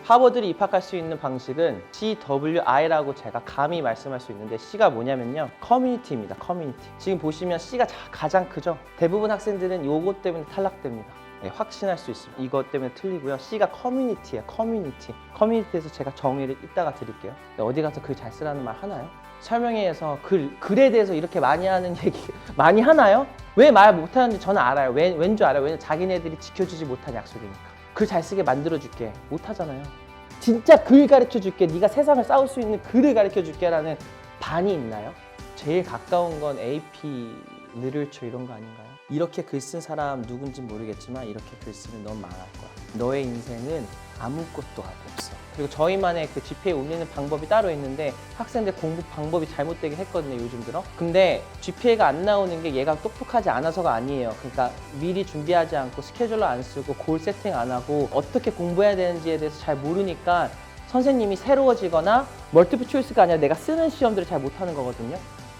하버드를 입학할 수 있는 방식은 CWI라고 제가 감히 말씀할 수 있는데 C가 뭐냐면요, 커뮤니티입니다. 커뮤니티. 지금 보시면 C가 가장 크죠. 대부분 학생들은 요것 때문에 탈락됩니다. 네, 확신할 수 있습니다. 이것 때문에 틀리고요. C가 커뮤니티예요. 커뮤니티. 커뮤니티에서 제가 정의를 이따가 드릴게요. 어디 가서 글 잘 쓰라는 말 하나요? 설명회에서 글에 대해서 이렇게 많이 하는 얘기 많이 하나요? 왜 말 못하는지 저는 알아요. 왠 줄 알아요? 왜냐면 자기네들이 지켜주지 못한 약속이니까. 글 잘 쓰게 만들어줄게. 못하잖아요. 진짜 글 가르쳐줄게. 네가 세상을 싸울 수 있는 글을 가르쳐줄게 라는 반이 있나요? 제일 가까운 건 AP, literature 이런 거 아닌가요? 이렇게 글 쓴 사람 누군지 모르겠지만 이렇게 글 쓰면 넌 망할 거야. 너의 인생은 아무것도 없어. 그리고 저희만의 그 GPA 올리는 방법이 따로 있는데 학생들 공부 방법이 잘못되긴 했거든요, 요즘 들어. 근데 GPA가 안 나오는 게 얘가 똑똑하지 않아서가 아니에요. 그러니까 미리 준비하지 않고 스케줄러 안 쓰고 골 세팅 안 하고 어떻게 공부해야 되는지에 대해서 잘 모르니까 선생님이 새로워지거나 멀티플 초이스가 아니라 내가 쓰는 시험들을 잘 못하는 거거든요.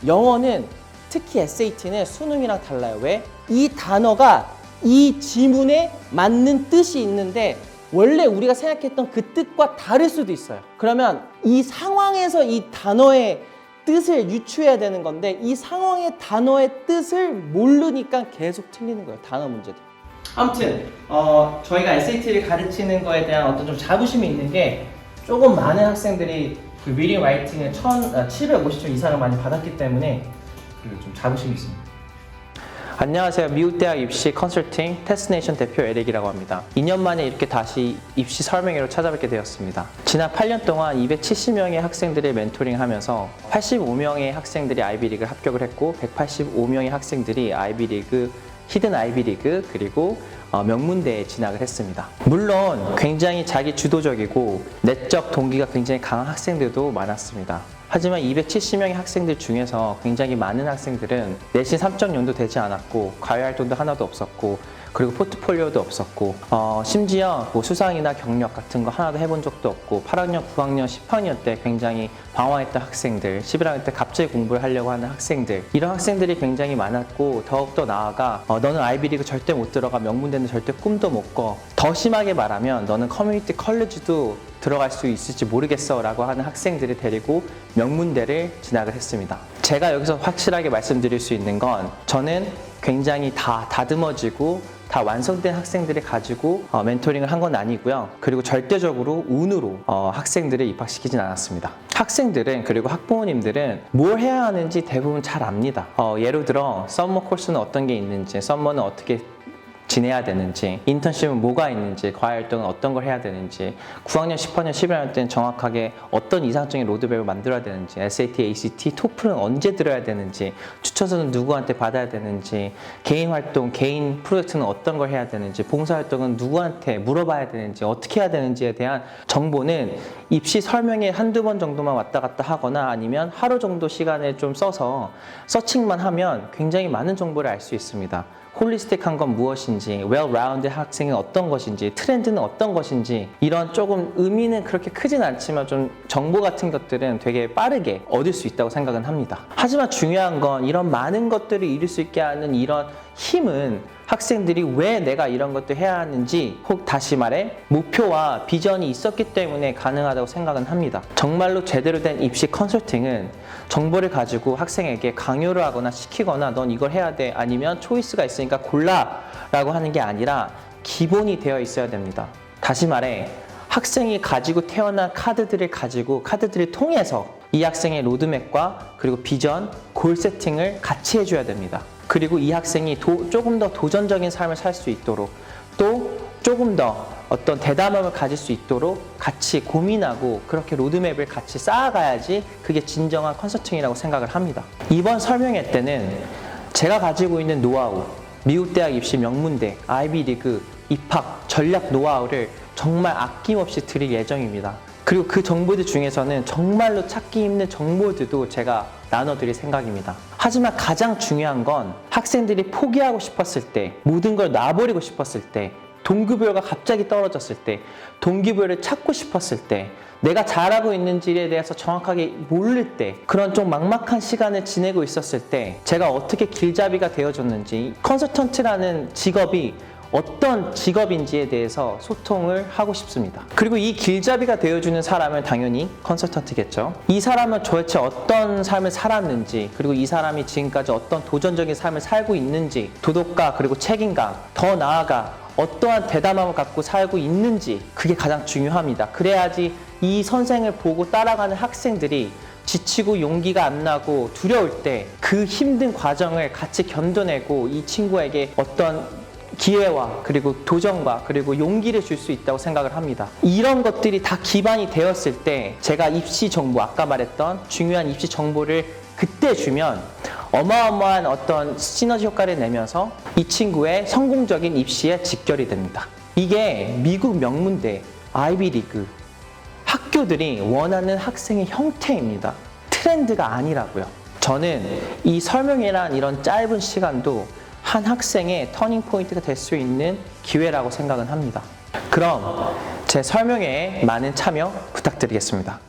영어는 특히 SAT는 수능이랑 달라요. 왜? 이 단어가 이 지문에 맞는 뜻이 있는데 원래 우리가 생각했던 그 뜻과 다를 수도 있어요. 그러면 이 상황에서 이 단어의 뜻을 유추해야 되는 건데 이 상황의 단어의 뜻을 모르니까 계속 틀리는 거예요. 단어 문제들. 아무튼 저희가 SAT를 가르치는 거에 대한 어떤 좀 자부심이 있는 게 조금 많은 학생들이 그 리딩 라이팅을 750점 이상을 많이 받았기 때문에 좀 자부심이 있습니다. 안녕하세요. 미국 대학 입시 컨설팅 테스트네이션 대표 에릭이라고 합니다. 2년 만에 이렇게 다시 입시 설명회로 찾아뵙게 되었습니다. 지난 8년 동안 270명의 학생들을 멘토링하면서 85명의 학생들이 아이비리그를 합격을 했고 185명의 학생들이 아이비리그, 히든 아이비리그 그리고 명문대에 진학을 했습니다. 물론 굉장히 자기 주도적이고 내적 동기가 굉장히 강한 학생들도 많았습니다. 하지만 270명의 학생들 중에서 굉장히 많은 학생들은 내신 3.0도 되지 않았고 과외활동도 하나도 없었고 그리고 포트폴리오도 없었고 심지어 뭐 수상이나 경력 같은 거 하나도 해본 적도 없고 8학년, 9학년, 10학년 때 굉장히 방황했던 학생들, 11학년 때 갑자기 공부를 하려고 하는 학생들 이런 학생들이 굉장히 많았고 더욱더 나아가 너는 아이비리그 절대 못 들어가, 명문대는 절대 꿈도 못 꿔, 더 심하게 말하면 너는 커뮤니티 컬리지도 들어갈 수 있을지 모르겠어 라고 하는 학생들을 데리고 명문대를 진학을 했습니다. 제가 여기서 확실하게 말씀드릴 수 있는 건 저는 굉장히 다 다듬어지고 다 완성된 학생들을 가지고 멘토링을 한 건 아니고요. 그리고 절대적으로 운으로 학생들을 입학시키진 않았습니다. 학생들은 그리고 학부모님들은 뭘 해야 하는지 대부분 잘 압니다. 예를 들어 썸머 코스는 어떤 게 있는지, 썸머는 어떻게 지내야 되는지, 인턴십은 뭐가 있는지, 과외활동은 어떤 걸 해야 되는지, 9학년, 10학년, 11학년 때는 정확하게 어떤 이상적인 로드맵을 만들어야 되는지, SAT, ACT, 토플은 언제 들어야 되는지, 추천서는 누구한테 받아야 되는지, 개인 활동, 개인 프로젝트는 어떤 걸 해야 되는지, 봉사활동은 누구한테 물어봐야 되는지, 어떻게 해야 되는지에 대한 정보는 입시 설명회 한두 번 정도만 왔다 갔다 하거나 아니면 하루 정도 시간을 좀 써서 서칭만 하면 굉장히 많은 정보를 알 수 있습니다. 홀리스틱한 건 무엇인지, well-rounded 학생은 어떤 것인지, 트렌드는 어떤 것인지 이런 조금 의미는 그렇게 크진 않지만 좀 정보 같은 것들은 되게 빠르게 얻을 수 있다고 생각은 합니다. 하지만 중요한 건 이런 많은 것들을 이룰 수 있게 하는 이런 힘은 학생들이 왜 내가 이런 것도 해야 하는지, 혹 다시 말해 목표와 비전이 있었기 때문에 가능하다고 생각은 합니다. 정말로 제대로 된 입시 컨설팅은 정보를 가지고 학생에게 강요를 하거나 시키거나 넌 이걸 해야 돼, 아니면 초이스가 있으니까 골라 라고 하는 게 아니라 기본이 되어 있어야 됩니다. 다시 말해 학생이 가지고 태어난 카드들을 통해서 이 학생의 로드맵과 그리고 비전, 골 세팅을 같이 해줘야 됩니다. 그리고 이 학생이 조금 더 도전적인 삶을 살 수 있도록, 또 조금 더 어떤 대담함을 가질 수 있도록 같이 고민하고 그렇게 로드맵을 같이 쌓아가야지 그게 진정한 컨설팅이라고 생각을 합니다. 이번 설명회 때는 제가 가지고 있는 노하우, 미국 대학 입시 명문대, 아이비리그 입학 전략 노하우를 정말 아낌없이 드릴 예정입니다. 그리고 그 정보들 중에서는 정말로 찾기 힘든 정보들도 제가 나눠드릴 생각입니다. 하지만 가장 중요한 건 학생들이 포기하고 싶었을 때, 모든 걸 놔버리고 싶었을 때, 동기부여가 갑자기 떨어졌을 때, 동기부여를 찾고 싶었을 때, 내가 잘하고 있는지에 대해서 정확하게 모를 때, 그런 좀 막막한 시간을 지내고 있었을 때 제가 어떻게 길잡이가 되어줬는지, 컨설턴트라는 직업이 어떤 직업인지에 대해서 소통을 하고 싶습니다. 그리고 이 길잡이가 되어주는 사람은 당연히 컨설턴트겠죠. 이 사람은 도대체 어떤 삶을 살았는지, 그리고 이 사람이 지금까지 어떤 도전적인 삶을 살고 있는지, 도덕과 그리고 책임감, 더 나아가 어떠한 대담함을 갖고 살고 있는지, 그게 가장 중요합니다. 그래야지 이 선생을 보고 따라가는 학생들이 지치고 용기가 안 나고 두려울 때 그 힘든 과정을 같이 견뎌내고 이 친구에게 어떤 기회와 그리고 도전과 그리고 용기를 줄 수 있다고 생각을 합니다. 이런 것들이 다 기반이 되었을 때 제가 입시 정보, 아까 말했던 중요한 입시 정보를 그때 주면 어마어마한 어떤 시너지 효과를 내면서 이 친구의 성공적인 입시에 직결이 됩니다. 이게 미국 명문대, 아이비리그 학교들이 원하는 학생의 형태입니다. 트렌드가 아니라고요. 저는 이 설명회란 이런 짧은 시간도 한 학생의 터닝 포인트가 될 수 있는 기회라고 생각은 합니다. 그럼 제 설명회에 많은 참여 부탁드리겠습니다.